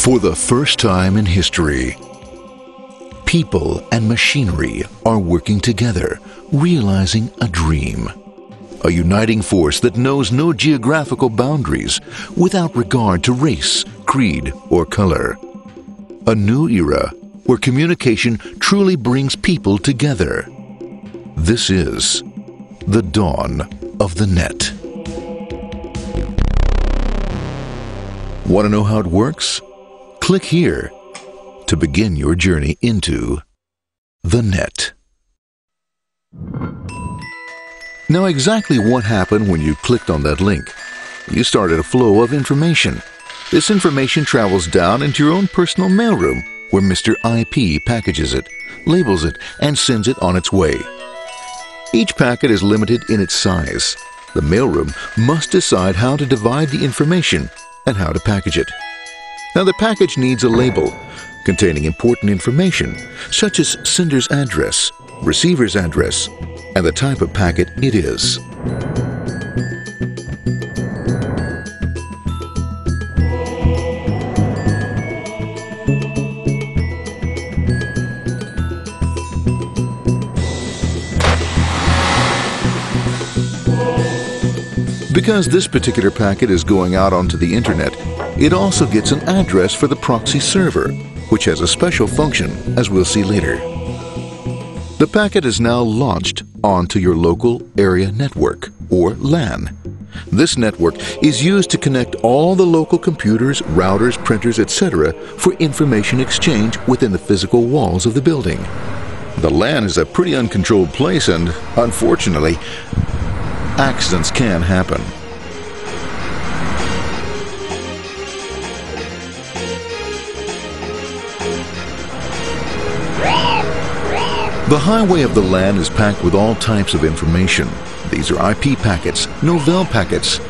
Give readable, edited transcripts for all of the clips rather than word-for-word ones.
For the first time in history, people and machinery are working together, realizing a dream. A uniting force that knows no geographical boundaries without regard to race, creed, or color. A new era where communication truly brings people together. This is the dawn of the net. Want to know how it works? Click here to begin your journey into the net. Now, exactly what happened when you clicked on that link? You started a flow of information. This information travels down into your own personal mailroom, where Mr. IP packages it, labels it, and sends it on its way. Each packet is limited in its size. The mailroom must decide how to divide the information and how to package it. Now, the package needs a label containing important information, such as sender's address, receiver's address, and the type of packet it is. Because this particular packet is going out onto the internet, it also gets an address for the proxy server, which has a special function, as we'll see later. The packet is now launched onto your local area network, or LAN. This network is used to connect all the local computers, routers, printers, etc. for information exchange within the physical walls of the building. The LAN is a pretty uncontrolled place, and unfortunately, accidents can happen. The highway of the LAN is packed with all types of information. These are IP packets, Novell packets,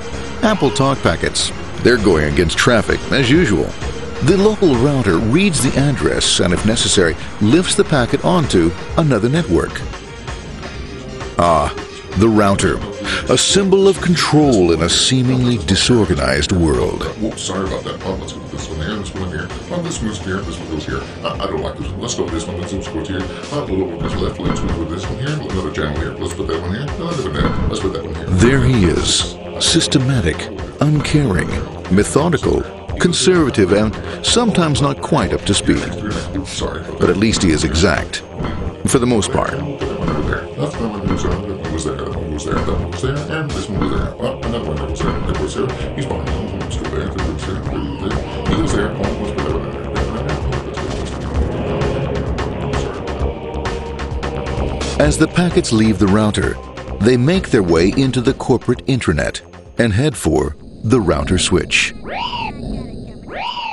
Apple Talk packets. They're going against traffic, as usual. The local router reads the address and, if necessary, lifts the packet onto another network. The router, a symbol of control in a seemingly disorganized world. Whoops, sorry about that. Let's go with this one here, this one here. This one goes here, this one goes here. I don't like this one. Let's go with this one. Let's go here. A little more left. Let's go with this one here. Another channel here. Let's put that one here. Another one there. Let's put that one here. There he is, systematic, uncaring, methodical, conservative, and sometimes not quite up to speed. Sorry. But at least he is exact, for the most part. That's the one goes there. That one was there. That one was there. That one was there. And this one was there. Well, another one was there. That was there. He's behind. He's still there. That was there. He was there. Oh, let's put that one there. As the packets leave the router, they make their way into the corporate intranet and head for the router switch.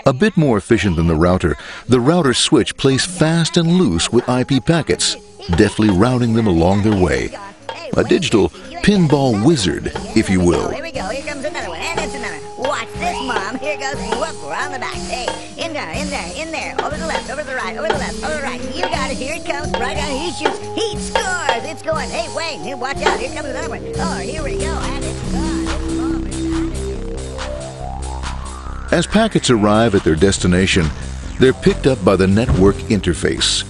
A bit more efficient than the router switch plays fast and loose with IP packets, deftly routing them along their way. A digital pinball wizard, if you will. Here we go. Here comes another one. And it's another one. Watch this, Mom. Here goes. Whoop, we're on the back. Hey, in there, in there, in there. Over the left, over the right, over the left, over the right. You got it. Here it comes. Right on. He shoots. He scores. It's going. Hey, Wayne, here, watch out. Here comes another one. Oh, here we go. And it's gone. As packets arrive at their destination, they're picked up by the network interface,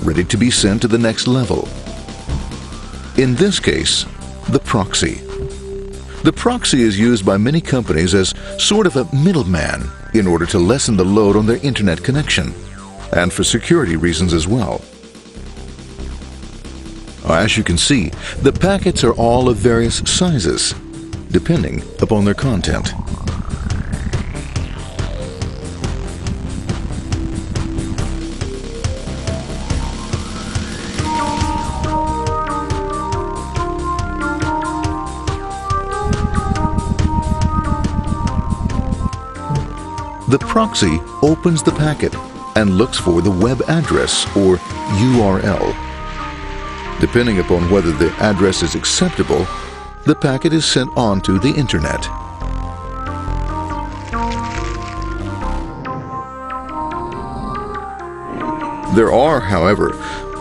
ready to be sent to the next level. In this case, the proxy. The proxy is used by many companies as sort of a middleman in order to lessen the load on their internet connection, and for security reasons as well. As you can see, the packets are all of various sizes, depending upon their content. The proxy opens the packet and looks for the web address, or URL. Depending upon whether the address is acceptable, the packet is sent on to the internet. There are, however,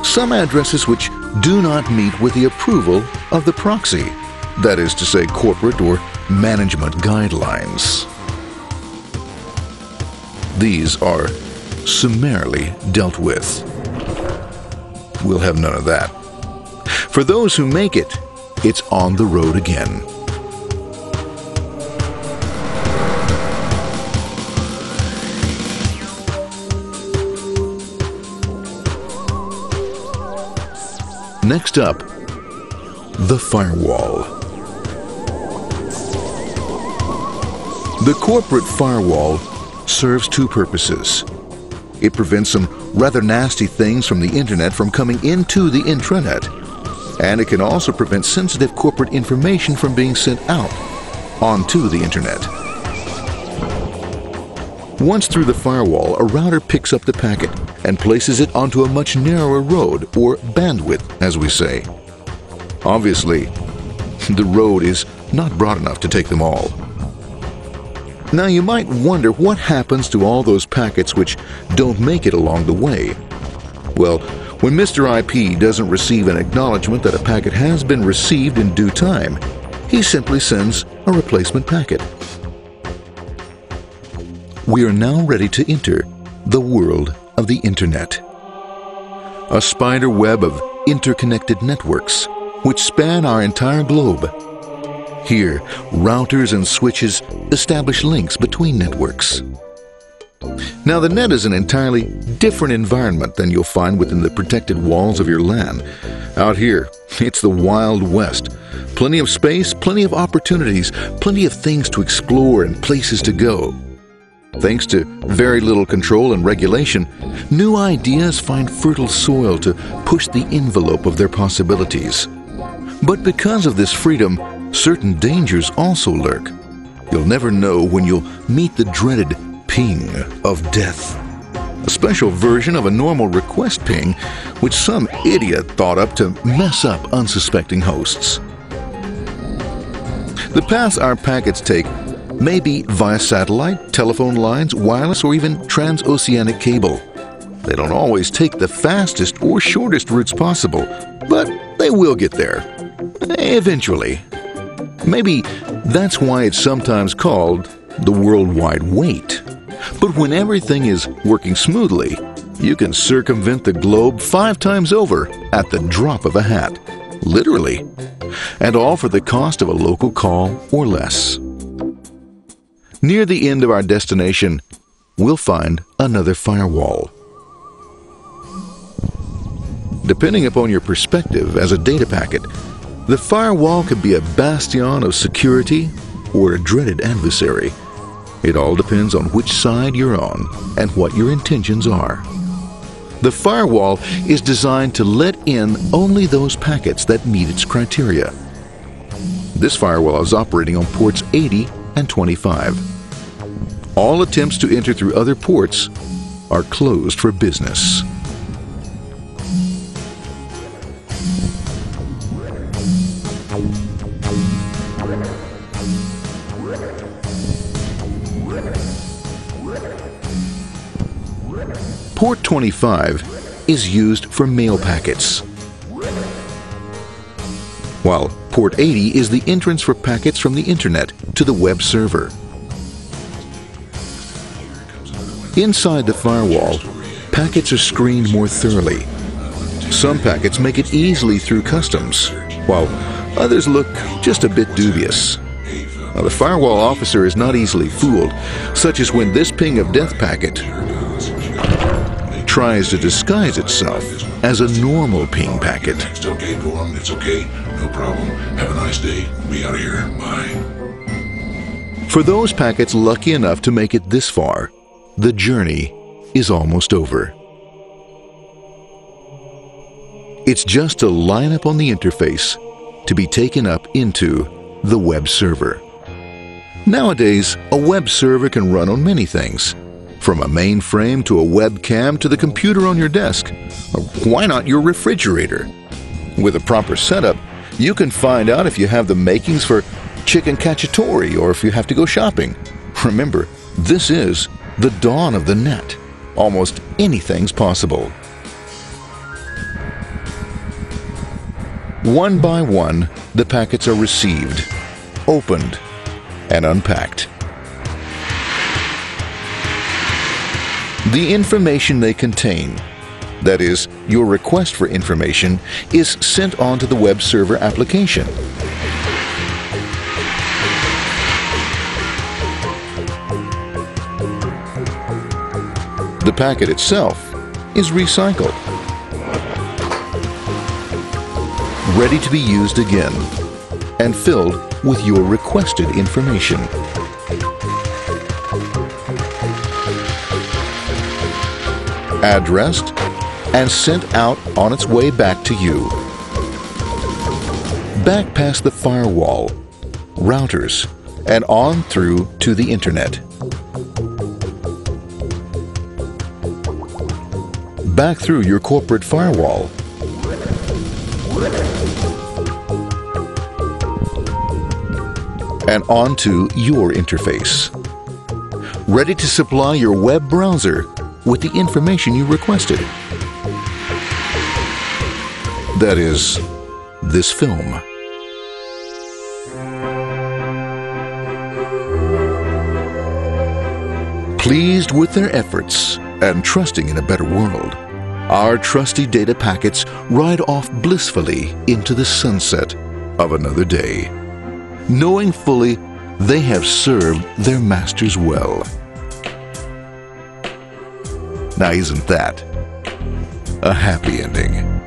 some addresses which do not meet with the approval of the proxy, that is to say, corporate or management guidelines. these are summarily dealt with. We'll have none of that. For those who make it, it's on the road again. Next up, the firewall. The corporate firewall serves two purposes. It prevents some rather nasty things from the internet from coming into the intranet, and it can also prevent sensitive corporate information from being sent out onto the internet. Once through the firewall, a router picks up the packet and places it onto a much narrower road, or bandwidth, as we say. Obviously, the road is not broad enough to take them all. Now you might wonder what happens to all those packets which don't make it along the way. Well, when Mr. IP doesn't receive an acknowledgement that a packet has been received in due time, he simply sends a replacement packet. We are now ready to enter the world of the Internet. A spider web of interconnected networks which span our entire globe. Here, routers and switches establish links between networks. Now, the net is an entirely different environment than you'll find within the protected walls of your LAN. Out here, it's the Wild West. Plenty of space, plenty of opportunities, plenty of things to explore and places to go. Thanks to very little control and regulation, new ideas find fertile soil to push the envelope of their possibilities. But because of this freedom, certain dangers also lurk. You'll never know when you'll meet the dreaded ping of death. A special version of a normal request ping, which some idiot thought up to mess up unsuspecting hosts. The paths our packets take may be via satellite, telephone lines, wireless, or even transoceanic cable. They don't always take the fastest or shortest routes possible, but they will get there. Eventually. Maybe that's why it's sometimes called the worldwide wait. But when everything is working smoothly, you can circumvent the globe 5 times over at the drop of a hat. Literally. And all for the cost of a local call or less. Near the end of our destination, we'll find another firewall. Depending upon your perspective as a data packet, the firewall could be a bastion of security or a dreaded adversary. It all depends on which side you're on and what your intentions are. The firewall is designed to let in only those packets that meet its criteria. This firewall is operating on ports 80 and 25. All attempts to enter through other ports are closed for business. Port 25 is used for mail packets, while Port 80 is the entrance for packets from the Internet to the web server. Inside the firewall, packets are screened more thoroughly. Some packets make it easily through customs, while others look just a bit dubious. Now, the firewall officer is not easily fooled, such as when this ping of death packet tries to disguise itself as a normal ping packet. It's okay, Gorm. It's okay. No problem. Have a nice day. Be out of here. Bye. For those packets lucky enough to make it this far, the journey is almost over. It's just a line up on the interface to be taken up into the web server. Nowadays, a web server can run on many things, from a mainframe to a webcam to the computer on your desk, or why not your refrigerator? With a proper setup, you can find out if you have the makings for chicken cacciatore or if you have to go shopping. Remember, this is the dawn of the net. Almost anything's possible. One by one, the packets are received, opened, and unpacked. The information they contain, that is, your request for information, is sent on to the web server application. The packet itself is recycled, ready to be used again, and filled with your requested information. Addressed and sent out on its way back to you. Back past the firewall, routers, and on through to the internet. Back through your corporate firewall. And onto your interface. Ready to supply your web browser with the information you requested. That is, this film. Pleased with their efforts and trusting in a better world, our trusty data packets ride off blissfully into the sunset of another day, knowing fully they have served their masters well. Now, isn't that a happy ending?